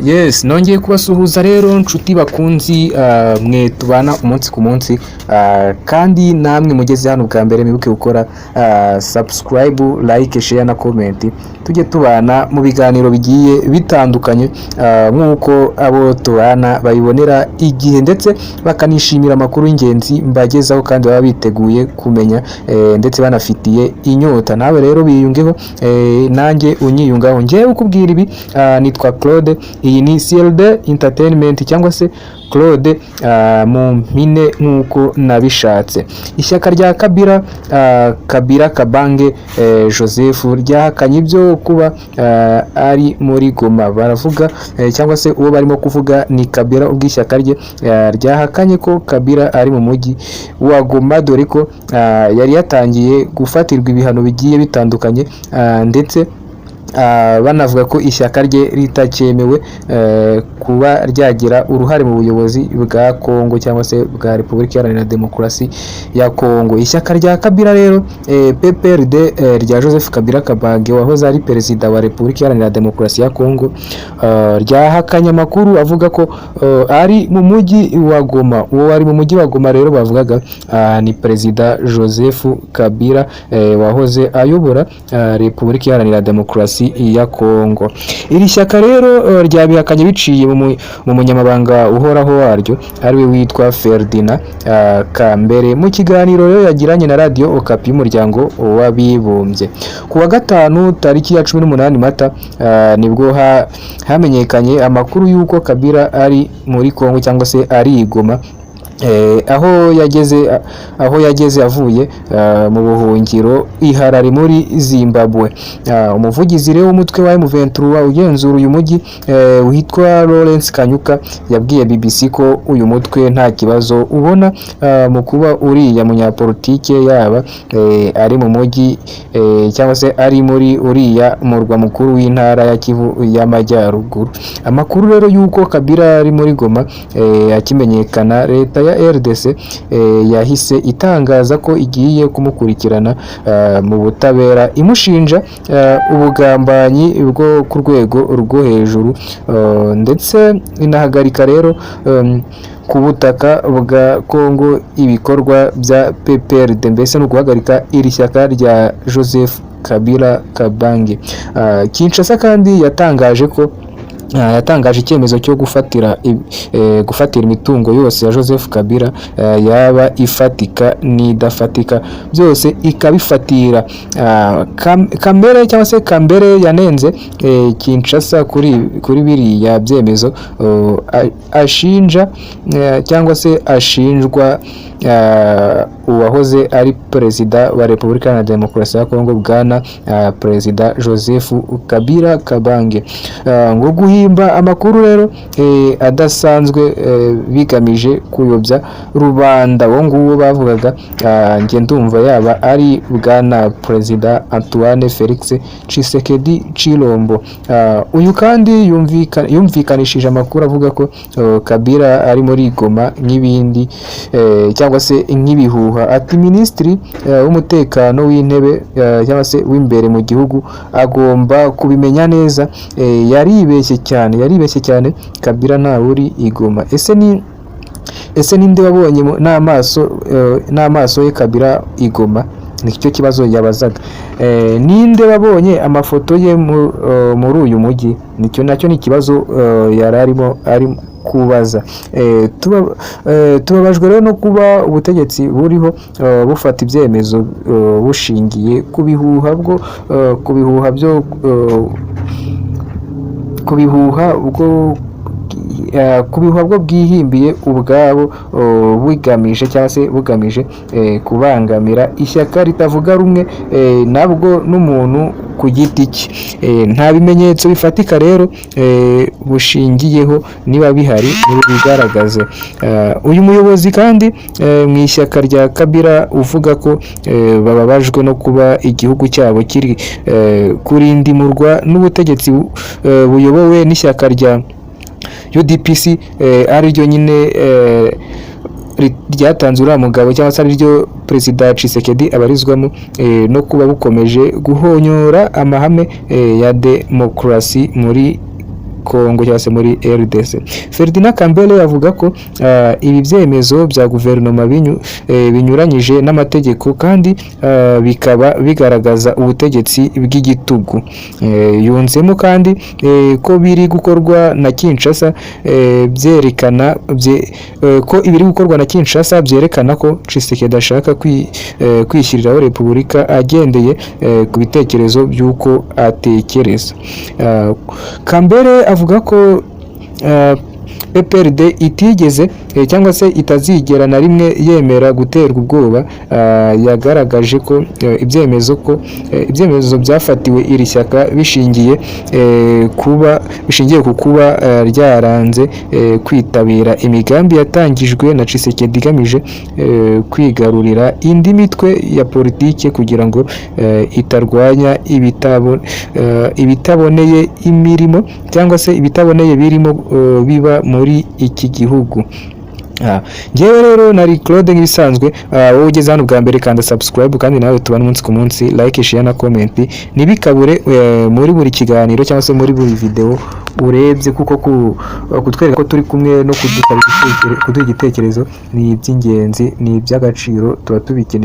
Yes, nongeye kubasuhuza rero nshuti bakunzi mwe tubana umunsi ku munsi kandi namwe mugeze hano bwa mbere mwibuke gukora subscribe, like, share na comment, tujye tubana mu biganiro bigiye bitandukanye nk'uko abo tubana babibonera igihe ndetse bakanishimira amakuru y'ingenzi mbagezaho kandi baba biteguye kumenya ndetse banafitiye inyota. Nawe rero biyungeho nanjye unyiyungaho. Ngiye ukubwira ibi nitwa Claude, iyi ni CLD Entertainment cyangwa se Claude mu mpine nk'uko nabishatse. Ishyaka rya Kabila Kabange Joseph ryahakanye ibyo kuba ari muri Goma. Baravuga cyangwa se uwo barimo kuvuga ni Kabila ubw'ishyaka rye ryahakanye ko Kabila ari mu mujyi wa Goma, dore ko yari yatangiye gufatirwa ibihano bigiye bitandukanye ndetse banavuga ko ishyaka rye ritakyemewe kuba ryagira uruhare mu buyobozi bwa Kongo cyangwa se bwa Repubulika Iharanira Demokarasi ya Kongo. Ishyaka rya Kabila rero PPRD rya Joseph Kabila Kabange wahoze ari perezida wa Repubulika Iharanira Demokarasi ya Kongo ryahakanye amakuru avuga ko ari mu mujyi wa Goma. Uwo ari mu mujyi wa Goma rero bavugaga ni perezida Joseph Kabila wahoze ayobora Repubulika Iharanira Demokarasi ya Kongo. Iri shyaka rero ryabihakanye biciye mu munyamabanga uhoraho waryo ariwe witwa Ferdinand Kambere mu kiganiro rero yagiranye na Radio Okapi y'umuryango w'abibumbye. Ku wa gatanu tariki ya 18 Mata nibwo hamenyekanye amakuru y'uko Kabila ari muri Kongo cyangwa se ari Goma, aho yageze avuye mu buhungiro iharari muri Zimbabwe. Umuvugizi rero w'umutwe wa M23 ugenzura uyu mujyi witwa Lawrence Kanyuka yabwiye BBC ko uyu mutwe nta kibazo ubona mu kuba uriya munyapolitike yaba ari mu mujyi cyangwa se ari muri uriya murwa mukuru w'intara ya Kivu y'Amajyaruguru. Amakuru rero y'uko Kabila ari muri Goma akimenyekana, leta ya RDC yahise itangaza ko igiye kumukurikirana mu butabera imushinja ubugambanyi bwo ku rwego rwo hejuru ndetse inahagarika rero ku butaka bwa Kongo ibikorwa bya PPRD, mbese no guhagarika iri shyaka rya Joseph Kabila Kabange. Kinshasa kandi yatangaje icyemezo cyo gufatira imitungo yose ya Joseph Kabila yaba ifatika n'idafatika byose ikabifatira. Kambere cyangwa se Kambere yanenze Kinshasa kuri biriya byemezo ashinja cyangwa se ashinjwa uwahoze ari perezida wa Repubulika ya Demokarasi ya Kongo bwana perezida Joseph Kabila Kabange ngo guhimba amakuru rero adasanzwe bigamije kuyobya rubanda. Wo nguwo bavugaga nge ndumva yaba ari bwana perezida Antoine Felix Tshisekedi Chilombo. Uyu kandi yumvikanishije amakuru avuga ko Kabila ari muri Goma n'ibindi cyangwa se nk'ibihuha. Ati minisitiri w'umutekano w'intebe cyangwa se w'imbere mu gihugu agomba kubimenya neza. Yaribeshye cyane Kabila nta uri igoma. Ese ninde wabonye n'amaso ye Kabila igoma? Nicyo kibazo yabazaga. Ninde wabonye amafoto ye muri uyu mujyi? Nicyo nacyo ni ikibazo yararimo ari kubaza. Tubabajwe rero no kuba ubutegetsi buriho bufata ibyemezo bushingiye ku bihuha bwo bwihimbiye ubwabo bugamije kubangamira ishyaka ritavuga rumwe nabwo n'umuntu ku giti cye. Nta bimenyetso bifatika rero bushingiyeho niba bihari bigaragaze. Uyu muyobozi kandi mu ishyaka rya Kabila uvuga ko bababajwe no kuba igihugu cyabo kiri kurindimurwa n'ubutegetsi buyobowe n'ishyaka rya UDPS ari ryo nyine ryatanze uriya mugabo cyangwa se ariryo Perezida Tshisekedi abarizwamo, no kuba bukomeje guhonyora amahame ya demokarasi muri Congo cyangwa se muri RDC. Ferdinand Kambele avuga ko ibi byemezo bya guverinoma binyuranyije n'amategeko kandi bikaba bigaragaza ubutegetsi bw'igitugu. Yunzemo kandi ko biri gukorwa na Kinshasa byerekana ko Tshisekedi ashaka kwishyiriraho repubulika agendeye ku bitekerezo by'uko atekereza. Kambere avuga ko PPRD itigeze cyangwa se itazigera na rimwe yemera guterwa ubwoba. Yagaragaje ko ibyemezo byafatiwe iri shyaka bishingiye ku kuba ryaranze kwitabira imigambi yatangijwe na Tshisekedi igamije kwigarurira indi mitwe ya politike kugira ngo itarwanya ibitaboneye imirimo cyangwa se ibitaboneye birimo biba muri iki gihugu. Ngewe rero nari Claude nk'ibisanzwe. Wowe ugeze hano bwa mbere kanda subscribe kandi nawe tubana umunsi ku munsi, like, share na comment. Ntibikabure muri buri kiganiro cyangwa se muri buri video urebye, kuko kutwereka ko turi kumwe no kuduha igitekerezo ni iby'ingenzi, ni iby'agaciro, tuba tubikeneye.